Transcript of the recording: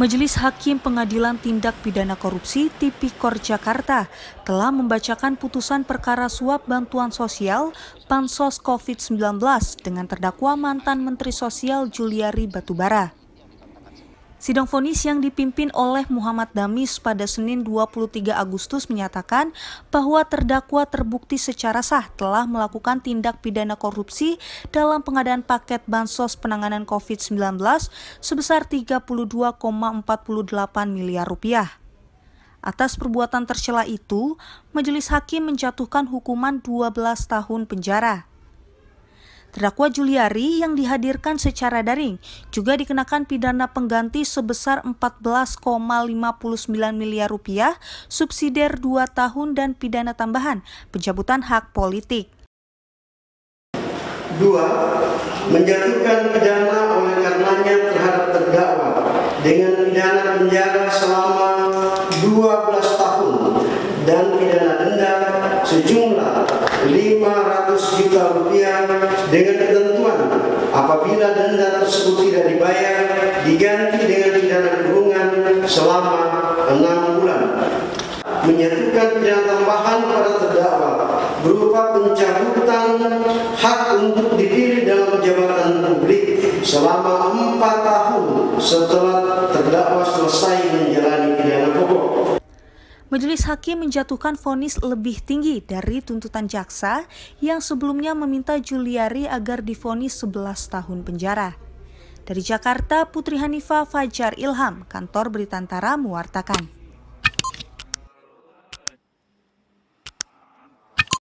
Majelis Hakim Pengadilan Tindak Pidana Korupsi Tipikor Jakarta telah membacakan putusan perkara suap bantuan sosial Bansos COVID-19 dengan terdakwa mantan Menteri Sosial Juliari Batubara. Sidang vonis yang dipimpin oleh Muhammad Damis pada Senin 23 Agustus menyatakan bahwa terdakwa terbukti secara sah telah melakukan tindak pidana korupsi dalam pengadaan paket bansos penanganan COVID-19 sebesar 32,48 miliar rupiah. Atas perbuatan tercela itu, Majelis Hakim menjatuhkan hukuman 12 tahun penjara. Terdakwa Juliari yang dihadirkan secara daring juga dikenakan pidana pengganti sebesar 14,59 miliar rupiah, subsidiar 2 tahun dan pidana tambahan pencabutan hak politik. 2. Menjatuhkan pidana oleh karenanya terhadap terdakwa dengan pidana penjara selama 12 tahun dan pidana denda sejumlah 500 juta rupiah dengan ketentuan apabila denda tersebut tidak dibayar diganti dengan pidana kurungan selama 6 bulan. Menyatukan pidana tambahan pada terdakwa berupa pencabutan hak untuk dipilih dalam jabatan publik selama 4 tahun setelah terdakwa selesai menjalani pidana pokok. Majelis Hakim menjatuhkan vonis lebih tinggi dari tuntutan jaksa yang sebelumnya meminta Juliari agar divonis 11 tahun penjara. Dari Jakarta, Putri Hanifah Fajar Ilham, Kantor Berita Antara mewartakan.